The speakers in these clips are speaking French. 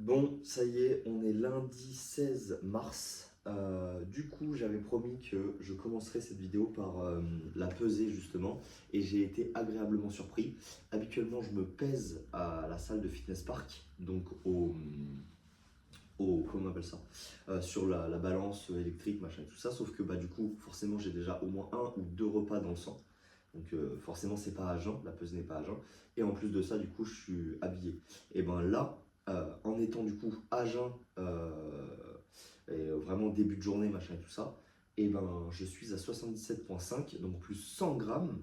Bon, ça y est, on est lundi 16 mars. Du coup, j'avais promis que je commencerais cette vidéo par la pesée justement, et j'ai été agréablement surpris. Habituellement, je me pèse à la salle de fitness park, donc comment on appelle ça, sur la balance électrique, machin et tout ça. Sauf que du coup, forcément, j'ai déjà au moins un ou deux repas dans le sang. Donc forcément, c'est pas à jeun, la pesée n'est pas à jeun. Et en plus de ça, du coup, je suis habillé. Et ben là, en étant du coup à jeun, et vraiment début de journée, machin et tout ça, et ben je suis à 77,5, donc plus 100 grammes.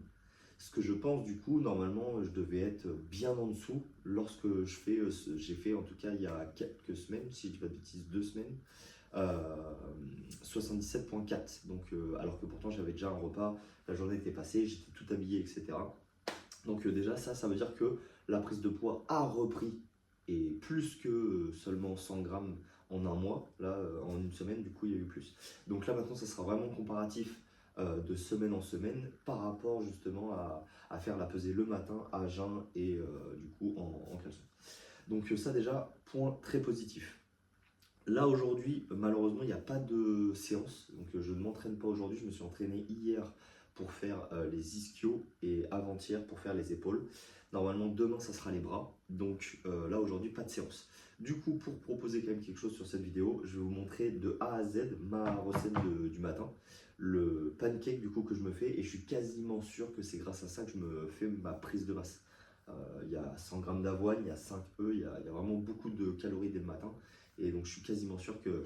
Ce que je pense du coup, normalement, je devais être bien en dessous lorsque j'ai fait en tout cas il y a quelques semaines, si je dis pas de bêtises, 2 semaines, euh, 77,4. Donc, alors que pourtant j'avais déjà un repas, la journée était passée, j'étais tout habillé, etc. Donc déjà ça veut dire que la prise de poids a repris et plus que seulement 100 grammes en un mois. Là, en une semaine, du coup, il y a eu plus. Donc là, maintenant, ça sera vraiment comparatif de semaine en semaine par rapport justement à faire la pesée le matin à jeun et du coup en caleçon. Donc ça déjà, point très positif. Là aujourd'hui, malheureusement, il n'y a pas de séance, donc je ne m'entraîne pas aujourd'hui. Je me suis entraîné hier pour faire les ischios et avant-hier pour faire les épaules. Normalement, demain, ça sera les bras. Donc là aujourd'hui, pas de séance. Du coup, pour proposer quand même quelque chose sur cette vidéo, je vais vous montrer de A à Z ma recette du matin. Le pancake du coup que je me fais, et je suis quasiment sûr que c'est grâce à ça que je me fais ma prise de masse. Il y a 100 grammes d'avoine, il y a 5 œufs, il y a vraiment beaucoup de calories dès le matin. Et donc je suis quasiment sûr que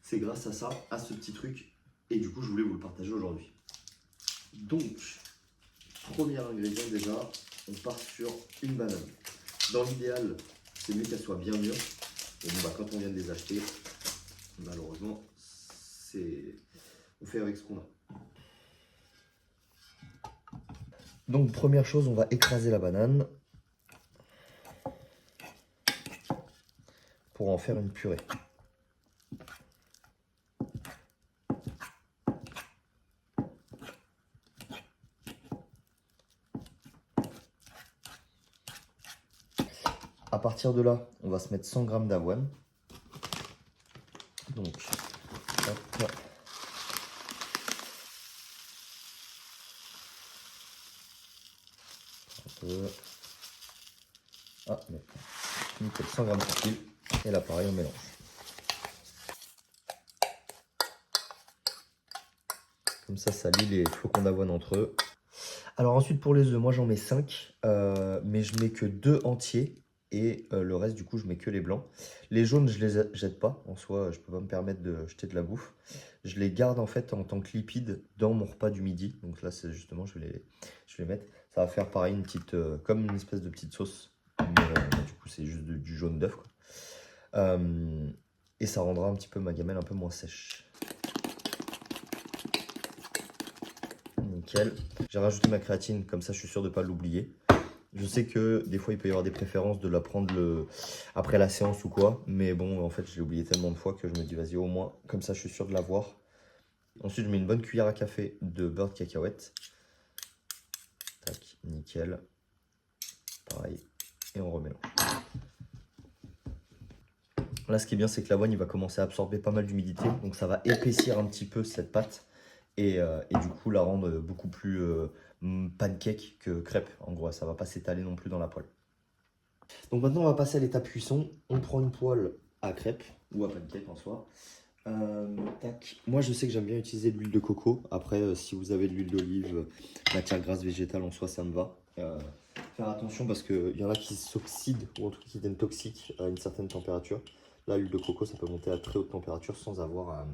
c'est grâce à ça, à ce petit truc. Et du coup, je voulais vous le partager aujourd'hui. Donc, premier ingrédient déjà, on part sur une banane. Dans l'idéal, c'est mieux qu'elle soit bien mûre. Et bon, quand on vient de les acheter, malheureusement, on fait avec ce qu'on a. Donc, première chose, on va écraser la banane pour en faire une purée. À partir de là, on va se mettre 100 grammes d'avoine. Donc, hop. Ah, mais nickel, 100 grammes par kilo. Et là, pareil, on mélange. Comme ça lie les flocons d'avoine entre eux. Alors ensuite, pour les œufs, moi j'en mets 5, mais je mets que 2 entiers. Et le reste, du coup, je mets que les blancs. Les jaunes, je les jette pas. En soi, je peux pas me permettre de jeter de la bouffe. Je les garde en fait en tant que lipides dans mon repas du midi. Donc là, c'est justement, je vais les mettre. Ça va faire pareil, une petite, comme une espèce de petite sauce. Mais du coup, c'est juste du jaune d'œuf, quoi. Et ça rendra un petit peu ma gamelle un peu moins sèche. Nickel. J'ai rajouté ma créatine, comme ça je suis sûr de ne pas l'oublier. Je sais que des fois il peut y avoir des préférences de la prendre après la séance ou quoi. Mais bon, en fait, je l'ai oublié tellement de fois que je me dis, vas-y, au moins, comme ça je suis sûr de l'avoir. Ensuite, je mets une bonne cuillère à café de beurre de cacahuète. Tac, nickel. Pareil. Et on remélange. Là, ce qui est bien, c'est que l'avoine, il va commencer à absorber pas mal d'humidité. Donc ça va épaissir un petit peu cette pâte. Et du coup, la rendre beaucoup plus pancake que crêpe. En gros, ça va pas s'étaler non plus dans la poêle. Donc maintenant, on va passer à l'étape cuisson. On prend une poêle à crêpe ou à pancake en soi. Tac. Moi, je sais que j'aime bien utiliser de l'huile de coco. Après, si vous avez de l'huile d'olive, matière grasse végétale en soi, ça me va. Faire attention parce qu'il y en a qui s'oxydent ou en tout cas qui deviennent toxiques à une certaine température. Là, l'huile de coco, ça peut monter à très haute température sans avoir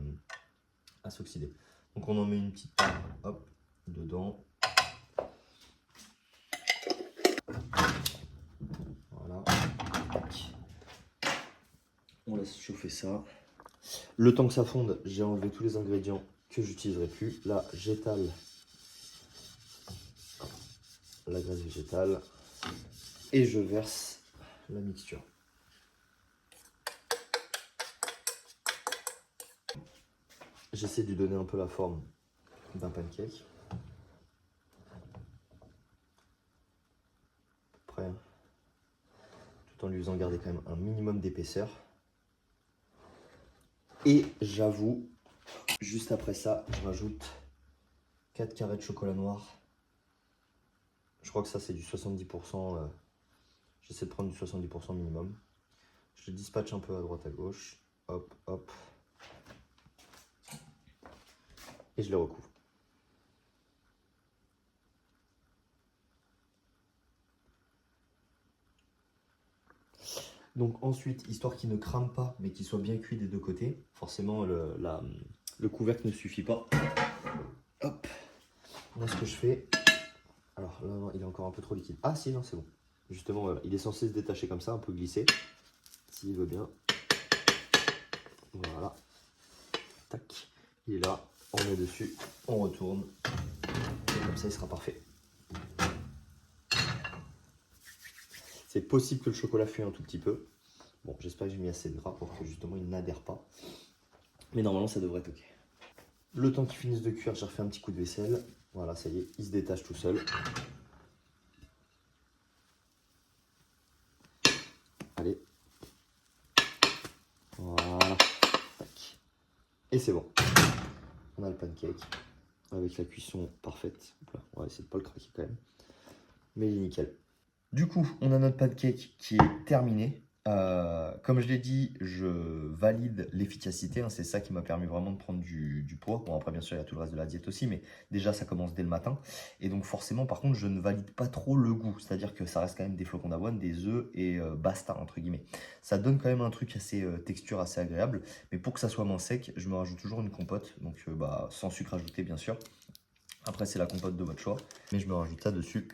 à s'oxyder. Donc on en met une petite part, hop, dedans. Voilà. On laisse chauffer ça. Le temps que ça fonde, j'ai enlevé tous les ingrédients que j'utiliserai plus. Là, j'étale la graisse végétale et je verse la mixture. J'essaie de lui donner un peu la forme d'un pancake. Prêt, tout en lui faisant garder quand même un minimum d'épaisseur. Et j'avoue, juste après ça, je rajoute 4 carrés de chocolat noir. Je crois que ça c'est du 70%. J'essaie de prendre du 70% minimum. Je le dispatche un peu à droite à gauche. Hop, hop. Et je les recouvre. Donc ensuite, histoire qu'il ne crame pas, mais qu'il soit bien cuit des deux côtés, forcément le couvercle ne suffit pas. Hop. Moi ce que je fais, alors là non, il est encore un peu trop liquide. Ah si, non c'est bon. Justement, voilà. Il est censé se détacher comme ça, un peu glissé, s'il veut bien. Voilà. Tac. Il est là, on met dessus, on retourne. Et comme ça, il sera parfait. C'est possible que le chocolat fuit un tout petit peu. Bon, j'espère que j'ai mis assez de gras pour que justement il n'adhère pas. Mais normalement, ça devrait être ok. Le temps qu'il finisse de cuire, j'ai refait un petit coup de vaisselle. Voilà, ça y est, il se détache tout seul. Allez. Voilà. Tac. Et c'est bon. On a le pancake avec la cuisson parfaite. Là, on va essayer de ne pas le craquer quand même. Mais il est nickel. Du coup, on a notre pancake qui est terminé. Comme je l'ai dit, je valide l'efficacité. Hein, c'est ça qui m'a permis vraiment de prendre du poids. Bon, après, bien sûr, il y a tout le reste de la diète aussi, mais déjà, ça commence dès le matin. Et donc, forcément, par contre, je ne valide pas trop le goût. C'est-à-dire que ça reste quand même des flocons d'avoine, des œufs et basta, entre guillemets. Ça donne quand même un truc assez texture, assez agréable. Mais pour que ça soit moins sec, je me rajoute toujours une compote. Donc, sans sucre ajouté, bien sûr. Après, c'est la compote de votre choix. Mais je me rajoute ça dessus,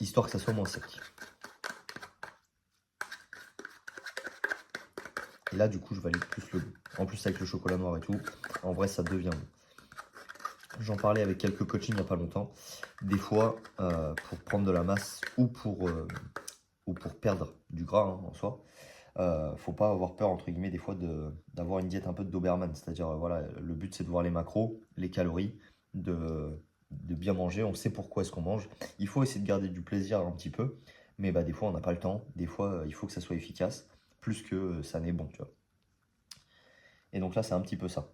histoire que ça soit moins sec. Et là, du coup, je valide plus le goût. En plus, avec le chocolat noir et tout, en vrai, ça devient bon. J'en parlais avec quelques coachings il n'y a pas longtemps. Des fois, pour prendre de la masse ou pour perdre du gras en soi, faut pas avoir peur, entre guillemets, des fois, d'avoir une diète un peu de Doberman. C'est-à-dire, voilà, le but, c'est de voir les macros, les calories, de bien manger. On sait pourquoi est-ce qu'on mange. Il faut essayer de garder du plaisir un petit peu. Mais des fois, on n'a pas le temps. Des fois, il faut que ça soit efficace. Plus que ça n'est bon, tu vois. Et donc là, c'est un petit peu ça.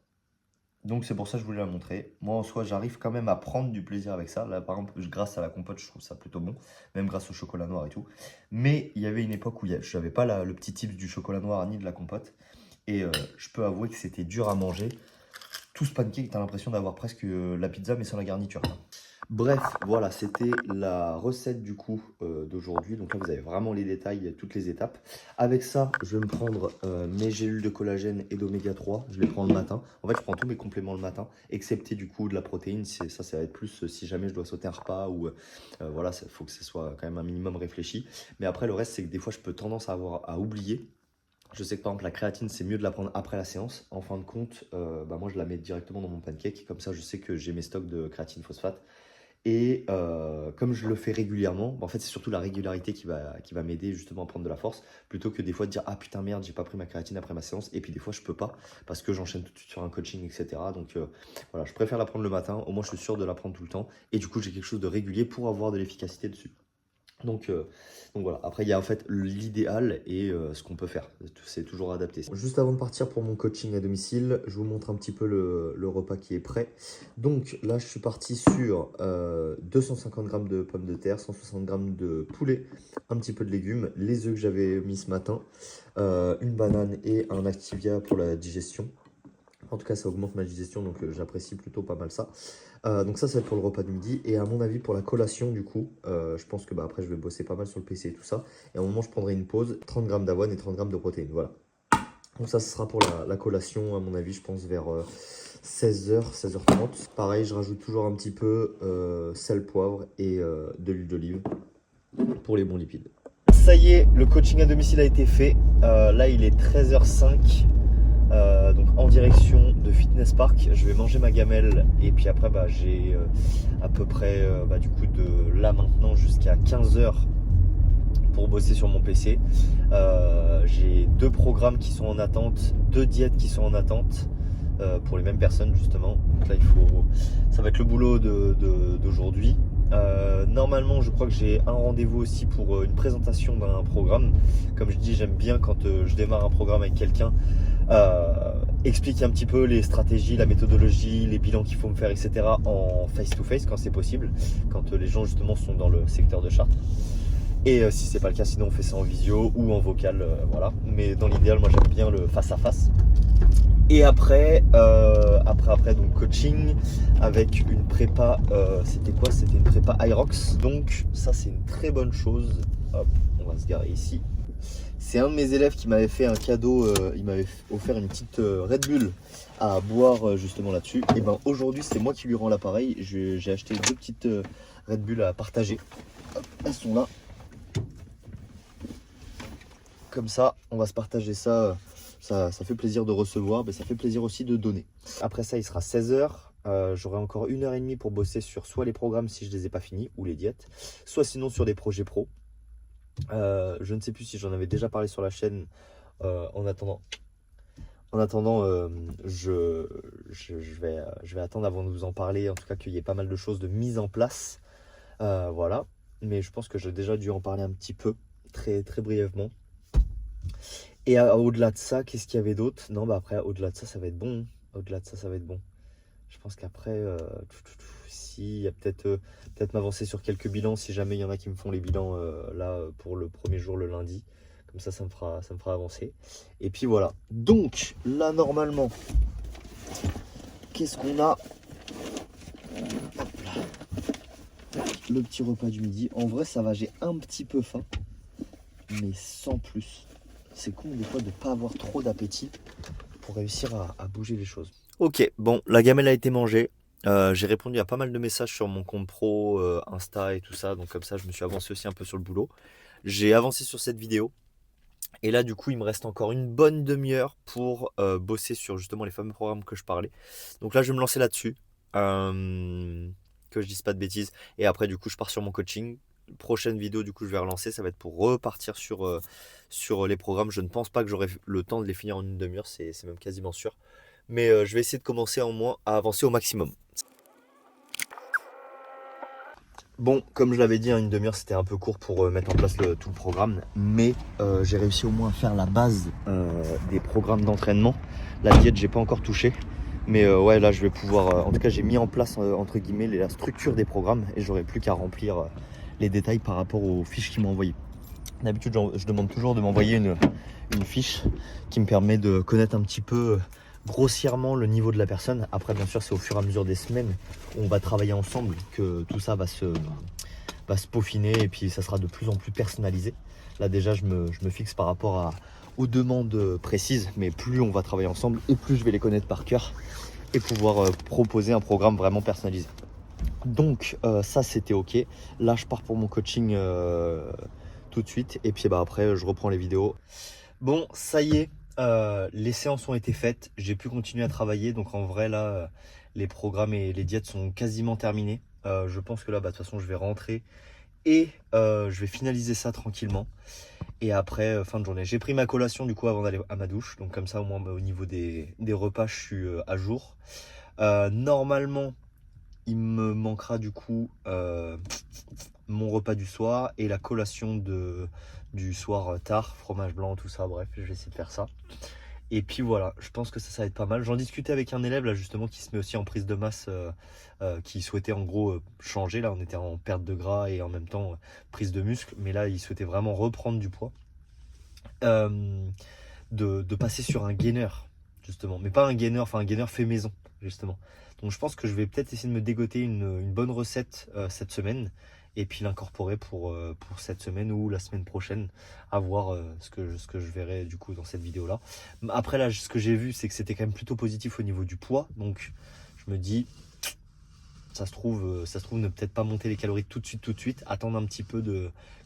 Donc c'est pour ça que je voulais la montrer. Moi, en soi, j'arrive quand même à prendre du plaisir avec ça. Là, par exemple, grâce à la compote, je trouve ça plutôt bon. Même grâce au chocolat noir et tout. Mais il y avait une époque où je n'avais pas le petit tips du chocolat noir ni de la compote. Et je peux avouer que c'était dur à manger. Tout ce pancake, tu as l'impression d'avoir presque la pizza, mais sans la garniture. Bref, voilà, c'était la recette du coup d'aujourd'hui. Donc là, vous avez vraiment les détails, toutes les étapes. Avec ça, je vais me prendre mes gélules de collagène et d'oméga 3. Je les prends le matin. En fait, je prends tous mes compléments le matin, excepté du coup de la protéine. Ça va être plus si jamais je dois sauter un repas ou voilà, il faut que ce soit quand même un minimum réfléchi. Mais après, le reste, c'est que des fois, je peux tendance à oublier. Je sais que par exemple la créatine c'est mieux de la prendre après la séance. En fin de compte, moi je la mets directement dans mon pancake. Comme ça je sais que j'ai mes stocks de créatine phosphate. Et comme je le fais régulièrement, en fait c'est surtout la régularité qui va m'aider justement à prendre de la force. Plutôt que des fois de dire ah putain merde j'ai pas pris ma créatine après ma séance. Et puis des fois je peux pas parce que j'enchaîne tout de suite sur un coaching etc. Donc voilà, je préfère la prendre le matin. Au moins je suis sûr de la prendre tout le temps. Et du coup j'ai quelque chose de régulier pour avoir de l'efficacité dessus. Donc voilà, après il y a en fait l'idéal et ce qu'on peut faire, c'est toujours adapté. Juste avant de partir pour mon coaching à domicile, je vous montre un petit peu le repas qui est prêt. Donc là je suis parti sur 250 g de pommes de terre, 160 g de poulet, un petit peu de légumes, les œufs que j'avais mis ce matin, une banane et un Activia pour la digestion. En tout cas, ça augmente ma digestion, donc j'apprécie plutôt pas mal ça. Donc ça va être pour le repas du midi. Et à mon avis, pour la collation, du coup, je pense que après, je vais bosser pas mal sur le PC et tout ça. Et à un moment, je prendrai une pause, 30 g d'avoine et 30 g de protéines. Voilà. Donc ça, ce sera pour la collation, à mon avis, je pense vers 16h, 16h30. Pareil, je rajoute toujours un petit peu sel, poivre et de l'huile d'olive pour les bons lipides. Ça y est, le coaching à domicile a été fait. Là, il est 13h05. Donc en direction de Fitness Park, je vais manger ma gamelle et puis après j'ai à peu près du coup de là maintenant jusqu'à 15h pour bosser sur mon PC. J'ai 2 programmes qui sont en attente, 2 diètes qui sont en attente pour les mêmes personnes justement. Donc là ça va être le boulot d'aujourd'hui. Normalement, je crois que j'ai un rendez-vous aussi pour une présentation d'un programme. Comme je dis, j'aime bien quand je démarre un programme avec quelqu'un, expliquer un petit peu les stratégies, la méthodologie, les bilans qu'il faut me faire, etc. en face-to-face quand c'est possible, quand les gens justement sont dans le secteur de Chartres. Et si c'est pas le cas, sinon on fait ça en visio ou en vocal, voilà. Mais dans l'idéal, moi j'aime bien le face-à-face. Et après, donc coaching avec une prépa, c'était quoi? C'était une prépa Irox. Donc ça c'est une très bonne chose. Hop, on va se garer ici. C'est un de mes élèves qui m'avait fait un cadeau, il m'avait offert une petite Red Bull à boire justement là-dessus. Et ben aujourd'hui c'est moi qui lui rends l'appareil. J'ai acheté 2 petites Red Bull à partager. Hop, elles sont là. Comme ça, on va se partager ça. Ça fait plaisir de recevoir, mais ça fait plaisir aussi de donner. Après ça, il sera 16 h. J'aurai encore 1 h 30 pour bosser sur soit les programmes si je ne les ai pas finis, ou les diètes, soit sinon sur des projets pro. Je ne sais plus si j'en avais déjà parlé sur la chaîne. En attendant, je vais attendre avant de vous en parler. En tout cas, qu'il y ait pas mal de choses de mise en place. Voilà. Mais je pense que j'ai déjà dû en parler un petit peu, très, très brièvement. Et au-delà de ça, qu'est-ce qu'il y avait d'autre? Non, bah après, au-delà de ça, ça va être bon. Au-delà de ça, ça va être bon. Je pense qu'après, si, il y a peut-être m'avancer sur quelques bilans, si jamais il y en a qui me font les bilans là pour le premier jour, le lundi. Comme ça me fera avancer. Et puis voilà. Donc, là, normalement, qu'est-ce qu'on a? Hop là. Le petit repas du midi. En vrai, ça va, j'ai un petit peu faim, mais sans plus. C'est con des fois de ne pas avoir trop d'appétit pour réussir à bouger les choses. Ok, bon, la gamelle a été mangée. J'ai répondu à pas mal de messages sur mon compte pro, Insta et tout ça. Donc comme ça, je me suis avancé aussi un peu sur le boulot. J'ai avancé sur cette vidéo. Et là, du coup, il me reste encore une bonne demi-heure pour bosser sur justement les fameux programmes que je parlais. Donc là, je vais me lancer là-dessus. Que je dise pas de bêtises. Et après, du coup, je pars sur mon coaching. Prochaine vidéo, du coup, je vais relancer. Ça va être pour repartir sur les programmes. Je ne pense pas que j'aurai le temps de les finir en une demi-heure. C'est même quasiment sûr. Mais je vais essayer de commencer en moins à avancer au maximum. Bon, comme je l'avais dit, une demi-heure c'était un peu court pour mettre en place tout le programme, mais j'ai réussi au moins à faire la base des programmes d'entraînement. La diète, j'ai pas encore touché, mais ouais, là je vais pouvoir. En tout cas, j'ai mis en place entre guillemets la structure des programmes et j'aurai plus qu'à remplir les détails par rapport aux fiches qu'ils m'ont envoyées. D'habitude, je demande toujours de m'envoyer une fiche qui me permet de connaître un petit peu grossièrement le niveau de la personne. Après, bien sûr, c'est au fur et à mesure des semaines où on va travailler ensemble que tout ça va se peaufiner et puis ça sera de plus en plus personnalisé. Là, déjà, je me fixe par rapport aux demandes précises, mais plus on va travailler ensemble et plus je vais les connaître par cœur et pouvoir proposer un programme vraiment personnalisé. Donc, ça, c'était OK. Là, je pars pour mon coaching tout de suite et puis après, je reprends les vidéos. Bon, ça y est. Les séances ont été faites, j'ai pu continuer à travailler, donc en vrai là les programmes et les diètes sont quasiment terminés. Je pense que là de toute façon je vais rentrer et je vais finaliser ça tranquillement. Et après fin de journée, j'ai pris ma collation du coup avant d'aller à ma douche, donc comme ça au moins au niveau des repas je suis à jour. Normalement il me manquera du coup mon repas du soir et la collation du soir tard, fromage blanc, tout ça, bref, je vais essayer de faire ça. Et puis voilà, je pense que ça va être pas mal. J'en discutais avec un élève là justement qui se met aussi en prise de masse, qui souhaitait en gros changer. Là on était en perte de gras et en même temps prise de muscle, mais là il souhaitait vraiment reprendre du poids. De passer sur un gainer justement, mais pas un gainer, enfin un gainer fait maison justement. Donc je pense que je vais peut-être essayer de me dégoter une bonne recette cette semaine et puis l'incorporer pour cette semaine ou la semaine prochaine, à voir ce que je verrai du coup dans cette vidéo là. Après là, ce que j'ai vu c'est que c'était quand même plutôt positif au niveau du poids, donc je me dis ça se trouve ne peut-être pas monter les calories tout de suite, attendre un petit peu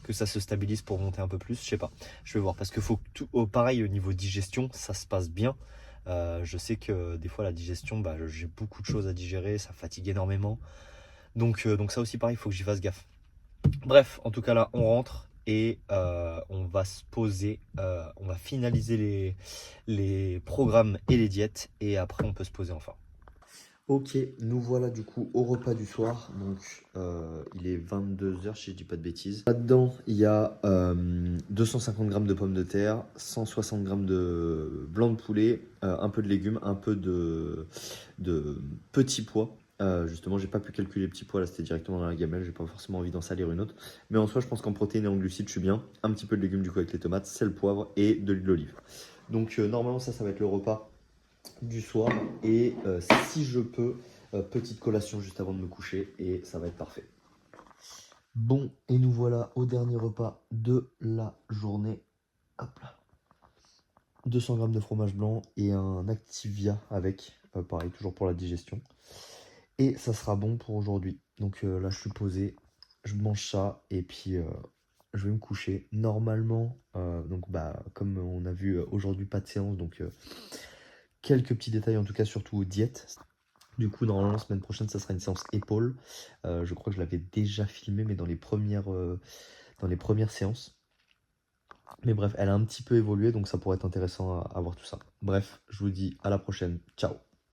que ça se stabilise pour monter un peu plus, je sais pas, je vais voir, parce que faut que tout, pareil au niveau digestion ça se passe bien. Je sais que des fois la digestion, j'ai beaucoup de choses à digérer, ça fatigue énormément, donc ça aussi pareil, il faut que j'y fasse gaffe. Bref, en tout cas là on rentre et on va se poser, on va finaliser les programmes et les diètes et après on peut se poser enfin. Ok, nous voilà du coup au repas du soir. Donc il est 22h si je dis pas de bêtises. Là-dedans, il y a 250 grammes de pommes de terre, 160 grammes de blanc de poulet, un peu de légumes, un peu de petits pois. Justement, j'ai pas pu calculer les petits pois, là c'était directement dans la gamelle, j'ai pas forcément envie d'en salir une autre. Mais en soi, je pense qu'en protéines et en glucides, je suis bien. Un petit peu de légumes du coup avec les tomates, sel, poivre et de l'huile d'olive. Donc normalement, ça va être le repas du soir. Et si je peux, petite collation juste avant de me coucher et ça va être parfait. Bon, et nous voilà au dernier repas de la journée. Hop là. 200 grammes de fromage blanc et un Activia avec, pareil, toujours pour la digestion. Et ça sera bon pour aujourd'hui. Donc là, je suis posé, je mange ça et puis je vais me coucher. Normalement, donc bah, comme on a vu aujourd'hui, pas de séance, donc quelques petits détails en tout cas, surtout aux diètes. Du coup, normalement, semaine prochaine, ça sera une séance épaule. Je crois que je l'avais déjà filmé, mais dans les premières séances. Mais bref, elle a un petit peu évolué, donc ça pourrait être intéressant à voir tout ça. Bref, je vous dis à la prochaine. Ciao.